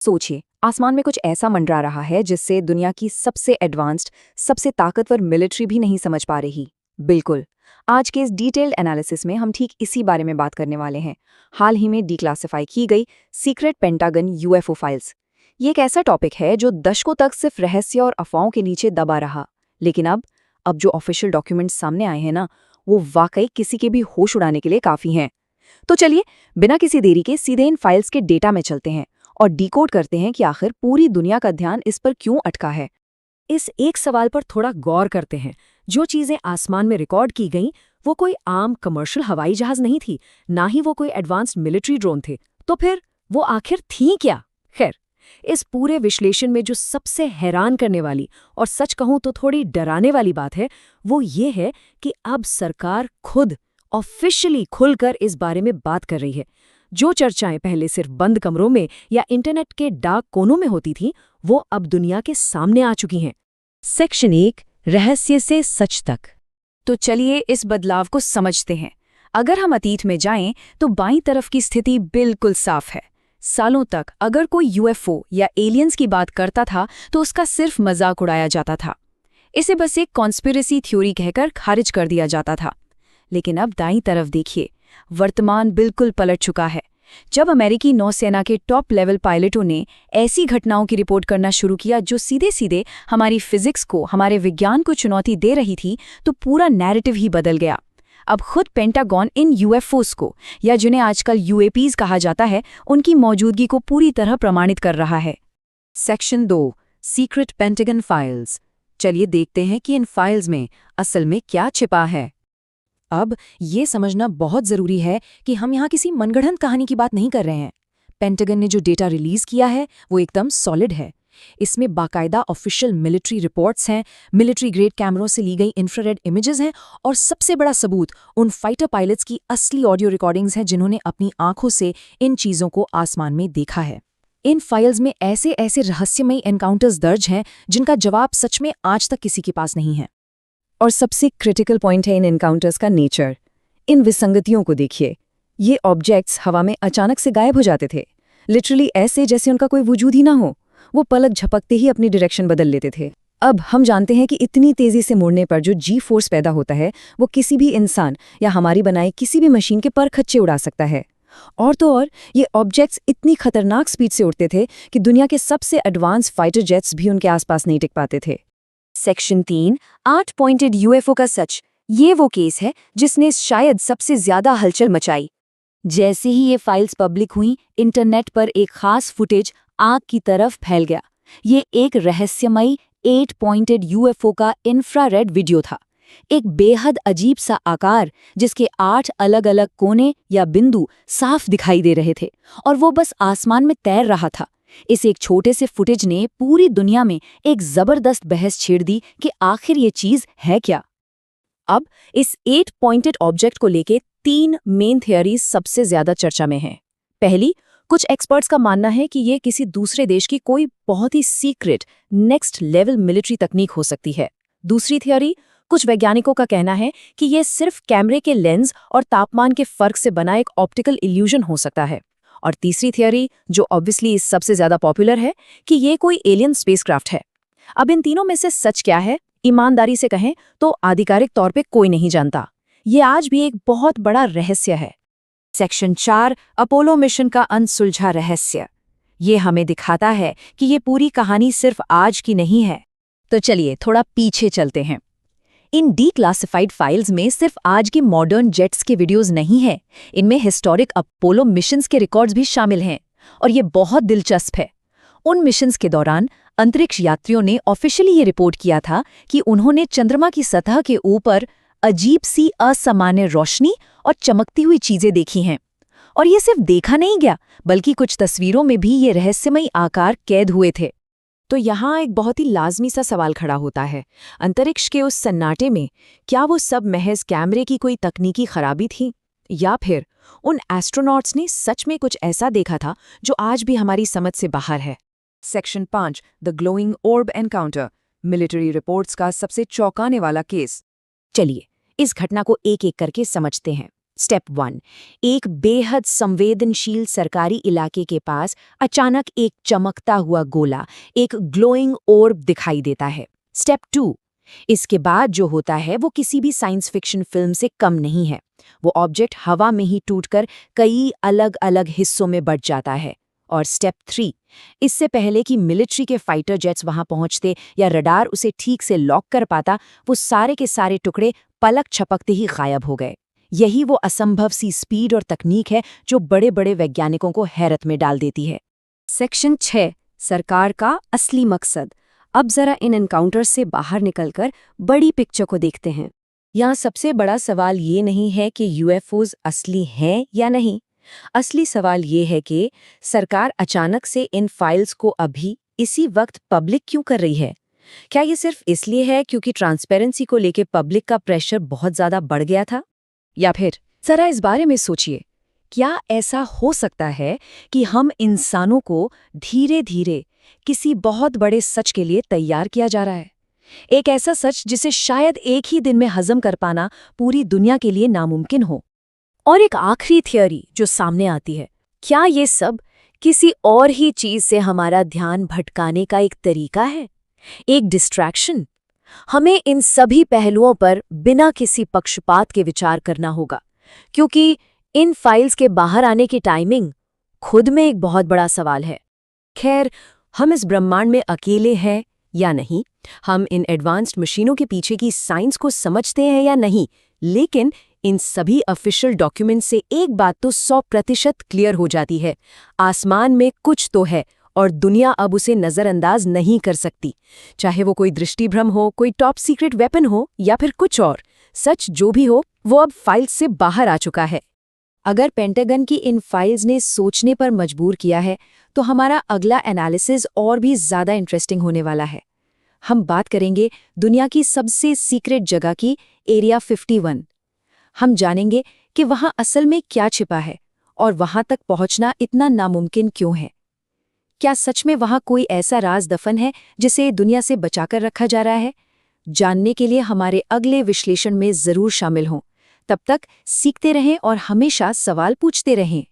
सोचिए, आसमान में कुछ ऐसा मंडरा रहा है जिससे दुनिया की सबसे एडवांस्ड, सबसे ताकतवर मिलिट्री भी नहीं समझ पा रही। बिल्कुल। आज के इस डिटेल्ड एनालिसिस में हम ठीक इसी बारे में बात करने वाले हैं। हाल ही में डिक्लासिफाई की गई सीक्रेट पेंटागन यूएफओ फाइल्स। ये एक ऐसा टॉपिक है जो दशकों तक सिर्फ रहस्य और अफवाहों के नीचे दबा रहा। लेकिन अब जो ऑफिशियल डॉक्यूमेंट्स सामने आए हैं ना, वो वाकई किसी के भी होश उड़ाने के लिए काफी हैं। तो चलिए, बिना किसी देरी के सीधे इन फाइल्स के डेटा में चलते हैं और डिकोड करते हैं कि आखिर पूरी दुनिया का ध्यान इस पर क्यों अटका है। इस एक सवाल पर थोड़ा गौर करते हैं। जो चीजें आसमान में रिकॉर्ड की गईं, वो कोई आम कमर्शियल हवाई जहाज नहीं थी, ना ही वो कोई एडवांस्ड मिलिट्री ड्रोन थे। तो फिर वो आखिर थीं क्या? खैर, इस पूरे विश्लेषण में जो सबसे हैरान करने वाली और सच कहूं तो थोड़ी डराने वाली बात है, वो ये है कि अब सरकार खुद ऑफिशियली खुलकर इस बारे में बात कर रही है। जो चर्चाएं पहले सिर्फ बंद कमरों में या इंटरनेट के डार्क कोनों में होती थीं, वो अब दुनिया के सामने आ चुकी हैं। सेक्शन 1, रहस्य से सच तक। तो चलिए इस बदलाव को समझते हैं। अगर हम अतीत में जाएं तो बाईं तरफ की स्थिति बिल्कुल साफ है। सालों तक अगर कोई यूएफओ या एलियंस की बात करता था तो उसका सिर्फ मजाक उड़ाया जाता था। इसे बस एक कॉन्स्पिरेसी थ्योरी कहकर खारिज कर दिया जाता था। लेकिन अब दाईं तरफ देखिए, वर्तमान बिल्कुल पलट चुका है। जब अमेरिकी नौसेना के टॉप लेवल पायलटों ने ऐसी घटनाओं की रिपोर्ट करना शुरू किया जो सीधे सीधे हमारी फिजिक्स को, हमारे विज्ञान को चुनौती दे रही थी, तो पूरा नैरेटिव ही बदल गया। अब खुद पेंटागन इन यूएफओस को, या जिन्हें आजकल यूएपीज कहा जाता है, उनकी मौजूदगी को पूरी तरह प्रमाणित कर रहा है। Section 2, secret pentagon files. चलिए देखते हैं कि इन फाइल्स में असल में क्या छिपा है। अब ये समझना बहुत ज़रूरी है कि हम यहाँ किसी मनगढ़ंत कहानी की बात नहीं कर रहे हैं। पेंटागन ने जो डेटा रिलीज़ किया है वो एकदम सॉलिड है। इसमें बाकायदा ऑफिशियल मिलिट्री रिपोर्ट्स हैं, मिलिट्री ग्रेड कैमरों से ली गई इंफ्रारेड इमेजेस हैं, और सबसे बड़ा सबूत उन फाइटर पायलट्स की असली ऑडियो रिकॉर्डिंग्स हैं जिन्होंने अपनी आंखों से इन चीज़ों को आसमान में देखा है। इन फाइल्स में ऐसे ऐसे रहस्यमयी एनकाउंटर्स दर्ज हैं जिनका जवाब सच में आज तक किसी के पास नहीं है। और सबसे क्रिटिकल पॉइंट है इन एनकाउंटर्स का नेचर। इन विसंगतियों को देखिए। ये ऑब्जेक्ट्स हवा में अचानक से गायब हो जाते थे, लिटरली ऐसे जैसे उनका कोई वजूद ही ना हो। वो पलक झपकते ही अपनी डायरेक्शन बदल लेते थे। अब हम जानते हैं कि इतनी तेजी से मुड़ने पर जो जी फोर्स पैदा होता है वो किसी भी इंसान या हमारी बनाई किसी भी मशीन के पर खच्चे उड़ा सकता है। और तो और ये ऑब्जेक्ट्स इतनी खतरनाक स्पीड से उड़ते थे कि दुनिया के सबसे एडवांस फाइटर जेट्स भी उनके आसपास नहीं टिक पाते थे। सेक्शन 3, 8 पॉइंटेड यूएफओ का सच। ये वो केस है जिसने शायद सबसे ज्यादा हलचल मचाई। जैसे ही ये फाइल्स पब्लिक हुई, इंटरनेट पर एक खास फुटेज आग की तरफ फैल गया। ये एक रहस्यमयी 8 पॉइंटेड यूएफओ का इंफ्रारेड वीडियो था। एक बेहद अजीब सा आकार जिसके 8 अलग अलग कोने या बिंदु साफ दिखाई दे रहे थे, और वो बस आसमान में तैर रहा था। इस एक छोटे से फुटेज ने पूरी दुनिया में एक जबरदस्त बहस छेड़ दी कि आखिर ये चीज है क्या। अब इस 8 पॉइंटेड ऑब्जेक्ट को लेके 3 मेन थियरीज सबसे ज्यादा चर्चा में हैं। पहली, कुछ एक्सपर्ट्स का मानना है कि ये किसी दूसरे देश की कोई बहुत ही सीक्रेट नेक्स्ट लेवल मिलिट्री तकनीक हो सकती है। दूसरी थियरी, कुछ वैज्ञानिकों का कहना है कि ये सिर्फ कैमरे के लेंस और तापमान के फर्क से बना एक ऑप्टिकल इल्यूजन हो सकता है। और तीसरी थियरी, जो ऑब्वियसली सबसे ज्यादा पॉपुलर है, कि ये कोई एलियन स्पेसक्राफ्ट है। अब इन तीनों में से सच क्या है, ईमानदारी से कहें तो आधिकारिक तौर पे कोई नहीं जानता। ये आज भी एक बहुत बड़ा रहस्य है। सेक्शन 4, अपोलो मिशन का अनसुलझा रहस्य। ये हमें दिखाता है कि ये पूरी कहानी सिर्फ आज की नहीं है। तो चलिए थोड़ा पीछे चलते हैं। इन डीक्लासिफाइड फाइल्स में सिर्फ आज के मॉडर्न जेट्स के वीडियोस नहीं हैं, इनमें हिस्टोरिक अपोलो मिशंस के रिकॉर्ड्स भी शामिल हैं। और ये बहुत दिलचस्प है। उन मिशंस के दौरान अंतरिक्ष यात्रियों ने ऑफिशियली ये रिपोर्ट किया था कि उन्होंने चंद्रमा की सतह के ऊपर अजीब सी असामान्य रोशनी और चमकती हुई चीजें देखी हैं। और ये सिर्फ देखा नहीं गया, बल्कि कुछ तस्वीरों में भी ये रहस्यमयी आकार कैद हुए थे। तो यहाँ एक बहुत ही लाजमी सा सवाल खड़ा होता है, अंतरिक्ष के उस सन्नाटे में क्या वो सब महज कैमरे की कोई तकनीकी खराबी थी, या फिर उन एस्ट्रोनॉट्स ने सच में कुछ ऐसा देखा था जो आज भी हमारी समझ से बाहर है। Section 5, the glowing ऑर्ब encounter, military reports का सबसे चौंकाने वाला केस। चलिए इस घटना को एक एक करके समझते हैं। स्टेप 1, एक बेहद संवेदनशील सरकारी इलाके के पास अचानक एक चमकता हुआ गोला, एक ग्लोइंग ऑर्ब दिखाई देता है। स्टेप 2, इसके बाद जो होता है वो किसी भी साइंस फिक्शन फिल्म से कम नहीं है। वो ऑब्जेक्ट हवा में ही टूटकर कई अलग अलग हिस्सों में बट जाता है। और स्टेप 3, इससे पहले कि मिलिट्री के फाइटर जेट्स वहां पहुंचते या रडार उसे ठीक से लॉक कर पाता, वो सारे के सारे टुकड़े पलक झपकते ही गायब हो गए। यही वो असंभव सी स्पीड और तकनीक है जो बड़े बड़े वैज्ञानिकों को हैरत में डाल देती है। सेक्शन 6, सरकार का असली मकसद। अब जरा इन एनकाउंटर्स से बाहर निकलकर बड़ी पिक्चर को देखते हैं। यहाँ सबसे बड़ा सवाल ये नहीं है कि यूएफओज असली हैं या नहीं। असली सवाल ये है कि सरकार अचानक से इन फाइल्स को अभी इसी वक्त पब्लिक क्यों कर रही है? क्या ये सिर्फ इसलिए है क्योंकि ट्रांसपेरेंसी को लेके पब्लिक का प्रेशर बहुत ज्यादा बढ़ गया था? या फिर जरा इस बारे में सोचिए, क्या ऐसा हो सकता है कि हम इंसानों को धीरे धीरे किसी बहुत बड़े सच के लिए तैयार किया जा रहा है? एक ऐसा सच जिसे शायद एक ही दिन में हजम कर पाना पूरी दुनिया के लिए नामुमकिन हो। और एक आखिरी थियोरी जो सामने आती है, क्या ये सब किसी और ही चीज से हमारा ध्यान भटकाने का एक तरीका है, एक डिस्ट्रैक्शन? हमें इन सभी पहलुओं पर बिना किसी पक्षपात के विचार करना होगा, क्योंकि इन फाइल्स के बाहर आने की टाइमिंग खुद में एक बहुत बड़ा सवाल है। खैर, हम इस ब्रह्मांड में अकेले हैं या नहीं, हम इन एडवांस्ड मशीनों के पीछे की साइंस को समझते हैं या नहीं, लेकिन इन सभी ऑफिशियल डॉक्यूमेंट से एक बात तो 100% क्लियर हो जाती है, आसमान में कुछ तो है और दुनिया अब उसे नज़रअंदाज नहीं कर सकती। चाहे वो कोई दृष्टिभ्रम हो, कोई टॉप सीक्रेट वेपन हो या फिर कुछ और, सच जो भी हो वो अब फाइल्स से बाहर आ चुका है। अगर पेंटागन की इन फाइल्स ने सोचने पर मजबूर किया है, तो हमारा अगला एनालिसिस और भी ज़्यादा इंटरेस्टिंग होने वाला है। हम बात करेंगे दुनिया की सबसे सीक्रेट जगह की, एरिया 51। हम जानेंगे कि वहाँ असल में क्या छिपा है और वहाँ तक पहुँचना इतना नामुमकिन क्यों है। क्या सच में वहाँ कोई ऐसा राज दफन है जिसे दुनिया से बचाकर रखा जा रहा है? जानने के लिए हमारे अगले विश्लेषण में ज़रूर शामिल हों। तब तक सीखते रहें और हमेशा सवाल पूछते रहें।